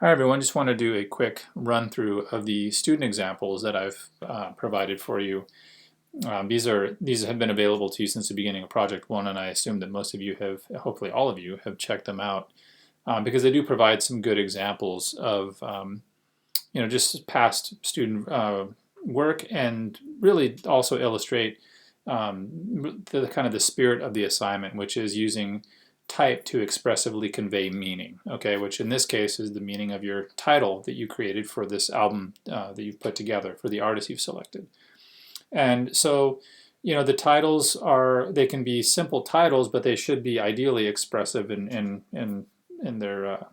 Hi everyone, just want to do a quick run through of the student examples that I've provided for you. These have been available to you since the beginning of Project 1, and I assume that most of you have, hopefully all of you, have checked them out because they do provide some good examples of just past student work, and really also illustrate the kind of the spirit of the assignment, which is using type to expressively convey meaning, okay, which in this case is the meaning of your title that you created for this album that you've put together for the artist you've selected. And so, the titles they can be simple titles, but they should be ideally expressive in their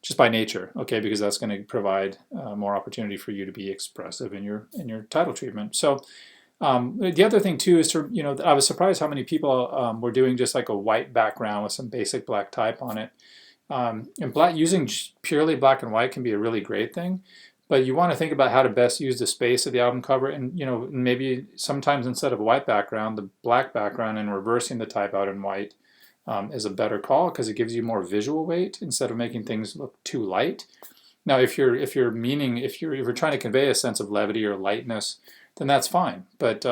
just by nature, okay, because that's going to provide more opportunity for you to be expressive in your title treatment. So the other thing too is to, I was surprised how many people were doing just like a white background with some basic black type on it. And using purely black and white can be a really great thing, but you want to think about how to best use the space of the album cover, and maybe sometimes instead of a white background, the black background, and reversing the type out in white is a better call because it gives you more visual weight instead of making things look too light. Now, if you're trying to convey a sense of levity or lightness, then that's fine. But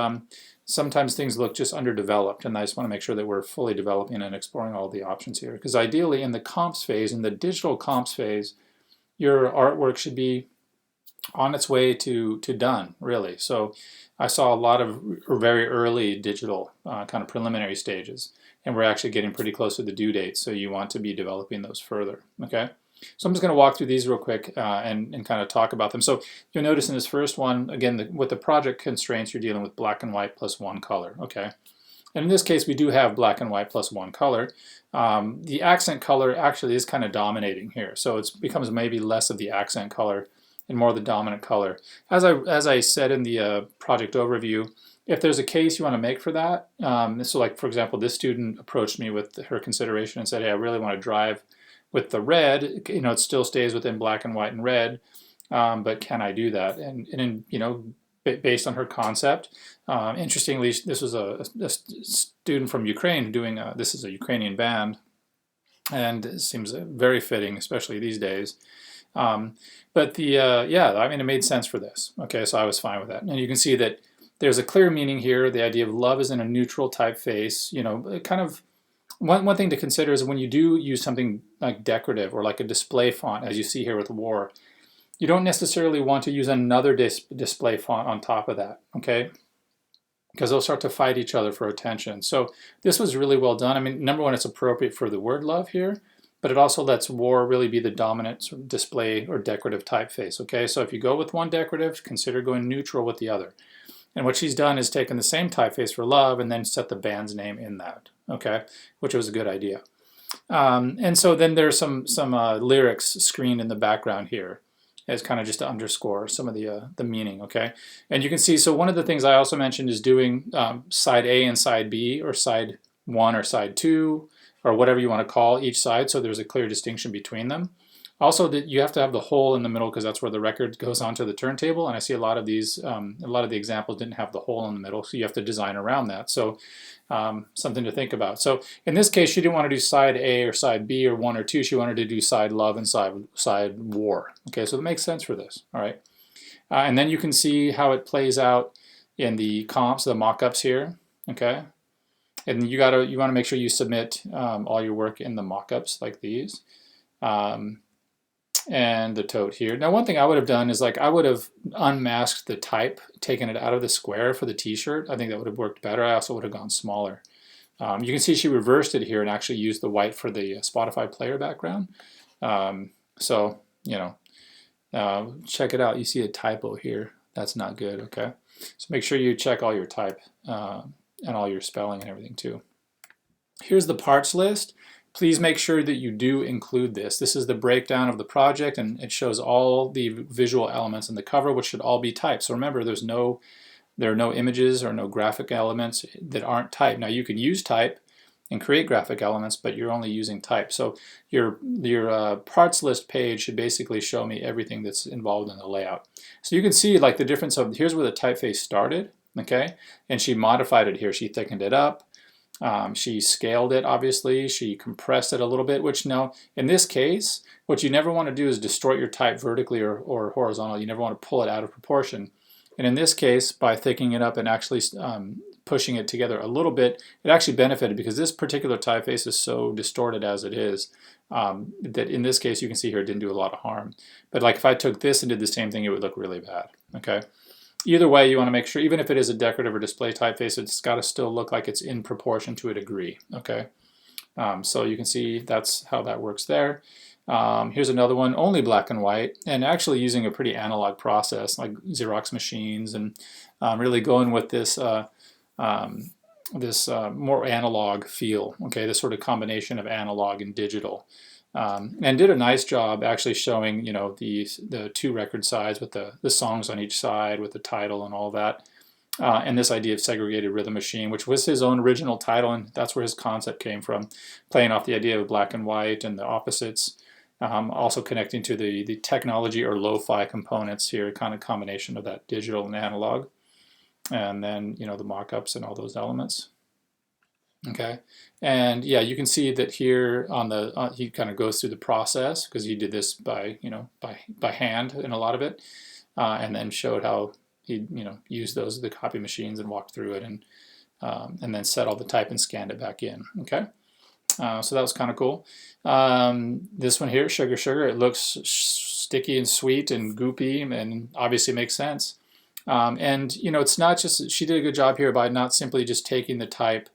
sometimes things look just underdeveloped, and I just want to make sure that we're fully developing and exploring all the options here. Because ideally, in the comps phase, in the digital comps phase, your artwork should be on its way to done, really. So I saw a lot of very early digital kind of preliminary stages, and we're actually getting pretty close to the due date, so you want to be developing those further, okay? So I'm just going to walk through these real quick and kind of talk about them. So you'll notice in this first one, again, with the project constraints, you're dealing with black and white plus one color, okay? And in this case, we do have black and white plus one color. The accent color actually is kind of dominating here. So it becomes maybe less of the accent color and more the dominant color. As I said in the project overview, if there's a case you want to make for that, so like, for example, this student approached me with her consideration and said, hey, I really want to drive with the red, it still stays within black and white and red, but can I do that? And based on her concept, interestingly, this was a student from Ukraine doing, this is a Ukrainian band, and it seems very fitting, especially these days. But it made sense for this. Okay, so I was fine with that. And you can see that there's a clear meaning here. The idea of love is in a neutral typeface, kind of. One thing to consider is when you do use something like decorative or like a display font, as you see here with war, you don't necessarily want to use another display font on top of that, okay? Because they'll start to fight each other for attention. So this was really well done. I mean, number one, it's appropriate for the word love here, but it also lets war really be the dominant sort of display or decorative typeface, okay? So if you go with one decorative, consider going neutral with the other. And what she's done is taken the same typeface for love and then set the band's name in that, okay, which was a good idea. And so then there's some lyrics screened in the background here as kind of just to underscore some of the meaning, okay? And you can see, so one of the things I also mentioned is doing side A and side B, or side 1 or side 2, or whatever you want to call each side, so there's a clear distinction between them. Also, you have to have the hole in the middle because that's where the record goes onto the turntable, and I see a lot of these, a lot of the examples didn't have the hole in the middle, so you have to design around that. So something to think about. So in this case, she didn't want to do side A or side B or 1 or 2. She wanted to do side love and side war. Okay, so it makes sense for this. All right, and then you can see how it plays out in the comps, the mock-ups here. Okay, and you want to make sure you submit all your work in the mock-ups like these. And the tote here. Now, one thing I would have done is I would have unmasked the type, taken it out of the square for the t-shirt. I think that would have worked better. I also would have gone smaller. You can see she reversed it here and actually used the white for the Spotify player background. So, check it out. You see a typo here. That's not good, okay? So make sure you check all your type and all your spelling and everything too. Here's the parts list. Please make sure that you do include this. This is the breakdown of the project, and it shows all the visual elements in the cover, which should all be typed. So remember, there are no images or no graphic elements that aren't typed. Now you can use type and create graphic elements, but you're only using type. So your parts list page should basically show me everything that's involved in the layout. So you can see the difference of, here's where the typeface started, okay? And she modified it here. She thickened it up. She scaled it, obviously. She compressed it a little bit, which now, in this case, what you never want to do is distort your type vertically or horizontal. You never want to pull it out of proportion. And in this case, by thickening it up and actually pushing it together a little bit, it actually benefited because this particular typeface is so distorted as it is that in this case, you can see here it didn't do a lot of harm. But like if I took this and did the same thing, it would look really bad. Okay. Either way, you want to make sure, even if it is a decorative or display typeface, it's got to still look like it's in proportion to a degree. Okay. So you can see that's how that works there. Here's another one, only black and white, and actually using a pretty analog process like Xerox machines, and really going with this more analog feel. Okay, this sort of combination of analog and digital, and did a nice job actually showing the two record sides with the songs on each side with the title and all that. And this idea of segregated rhythm machine, which was his own original title, and that's where his concept came from, playing off the idea of black and white and the opposites, also connecting to the technology or lo-fi components here, kind of combination of that digital and analog, and then the mock-ups and all those elements. Okay, and yeah, you can see that here on the he kind of goes through the process because he did this by by hand in a lot of it, and then showed how he used the copy machines and walked through it and then set all the type and scanned it back in. Okay, so that was kind of cool. This one here, Sugar Sugar, it looks sticky and sweet and goopy and obviously makes sense. And it's not just, she did a good job here by not simply just taking the type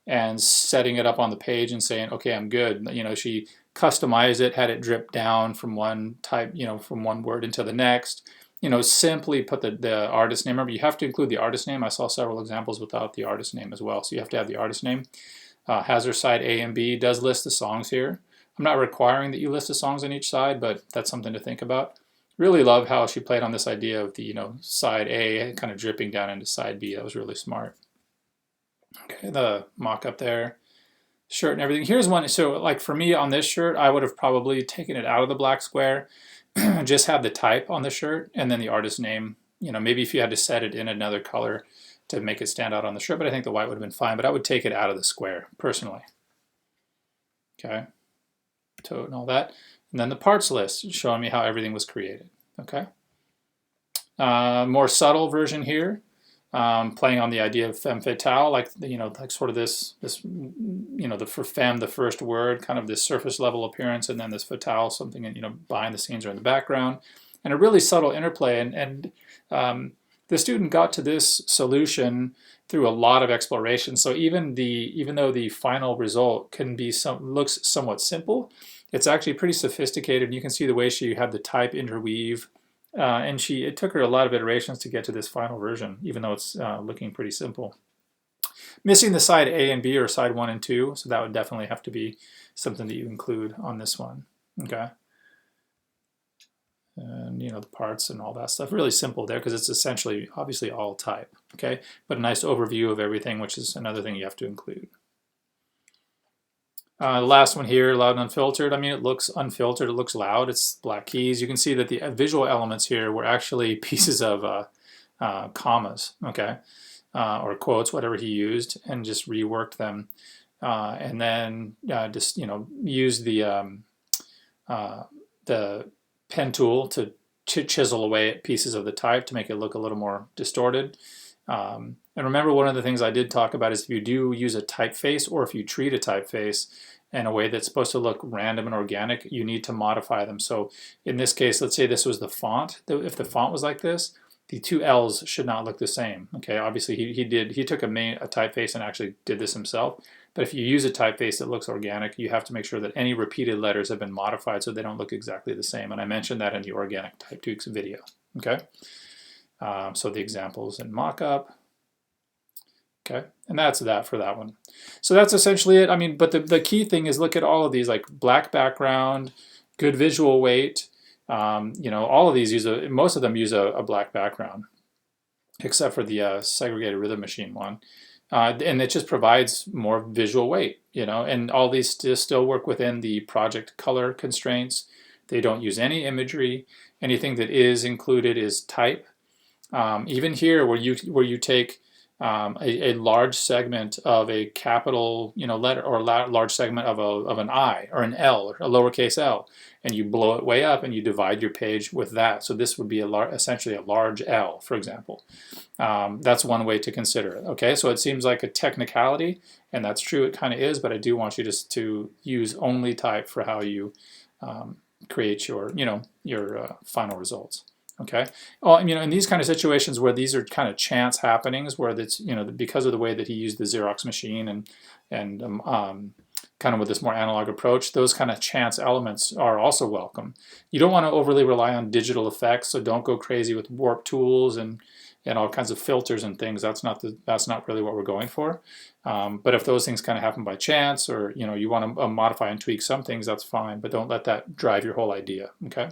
and setting it up on the page and saying, okay, I'm good. She customized it, had it drip down from one type, from one word into the next. Simply put the artist name. Remember, you have to include the artist name. I saw several examples without the artist name as well. So you have to have the artist name. Has her side A and B, does list the songs here. I'm not requiring that you list the songs on each side, but that's something to think about. Really love how she played on this idea of the side A kind of dripping down into side B. That was really smart. Okay, the mock-up there, shirt and everything. Here's one. So like for me on this shirt, I would have probably taken it out of the black square, just have the type on the shirt and then the artist name. Maybe if you had to set it in another color to make it stand out on the shirt, but I think the white would have been fine, but I would take it out of the square personally. Okay, tote and all that. And then the parts list showing me how everything was created. Okay, more subtle version here. Playing on the idea of femme fatale, like like sort of this for femme, the first word, kind of this surface level appearance, and then this fatale, something behind the scenes or in the background, and a really subtle interplay. And the student got to this solution through a lot of exploration. So even though the final result can be looks somewhat simple, it's actually pretty sophisticated. You can see the way she had the type interweave. And it took her a lot of iterations to get to this final version, even though it's looking pretty simple. Missing the side A and B or side 1 and 2, so that would definitely have to be something that you include on this one. Okay. And the parts and all that stuff, really simple there because it's essentially, obviously all type. Okay, but a nice overview of everything, which is another thing you have to include. The last one here, loud and unfiltered. I mean, it looks unfiltered, it looks loud, it's black keys. You can see that the visual elements here were actually pieces of commas, okay, or quotes, whatever he used, and just reworked them. And then just, use the pen tool to chisel away at pieces of the type to make it look a little more distorted. And remember, one of the things I did talk about is if you do use a typeface or if you treat a typeface in a way that's supposed to look random and organic, you need to modify them. So in this case, let's say this was the font. If the font was like this, the two L's should not look the same. Okay, obviously he took a typeface and actually did this himself. But if you use a typeface that looks organic, you have to make sure that any repeated letters have been modified so they don't look exactly the same. And I mentioned that in the Organic Type Tweaks video. Okay, so the examples in mock-up. Okay, and that's that for that one. So that's essentially it. I mean, but the key thing is look at all of these, like black background, good visual weight. All of these most of them use a black background, except for the segregated rhythm machine one. And it just provides more visual weight, and all these still work within the project color constraints. They don't use any imagery. Anything that is included is type. Even here where you take a large segment of a capital, letter, or a large segment of an I or an L or a lowercase l, and you blow it way up and you divide your page with that. So this would be essentially a large L, for example. That's one way to consider it. Okay, so it seems like a technicality, and that's true, it kind of is, but I do want you just to use only type for how you create your, your final results. Okay. Well, in these kind of situations where these are kind of chance happenings, where that's, because of the way that he used the Xerox machine and kind of with this more analog approach, those kind of chance elements are also welcome. You don't want to overly rely on digital effects, so don't go crazy with warp tools and all kinds of filters and things. That's not really what we're going for. But if those things kind of happen by chance, or you want to modify and tweak some things, that's fine. But don't let that drive your whole idea. Okay.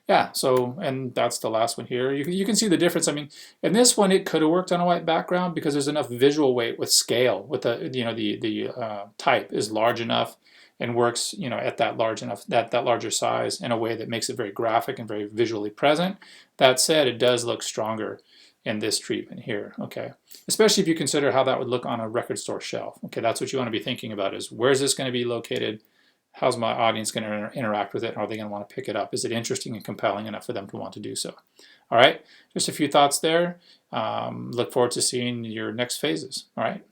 Yeah, so, and that's the last one here. You can see the difference. I mean, in this one, it could have worked on a white background because there's enough visual weight with scale. With the type is large enough and works, at that larger size in a way that makes it very graphic and very visually present. That said, it does look stronger in this treatment here. Okay, especially if you consider how that would look on a record store shelf. Okay, that's what you want to be thinking about: is where's this going to be located? How's my audience going to interact with it? Are they going to want to pick it up? Is it interesting and compelling enough for them to want to do so? All right, just a few thoughts there. Look forward to seeing your next phases. All right.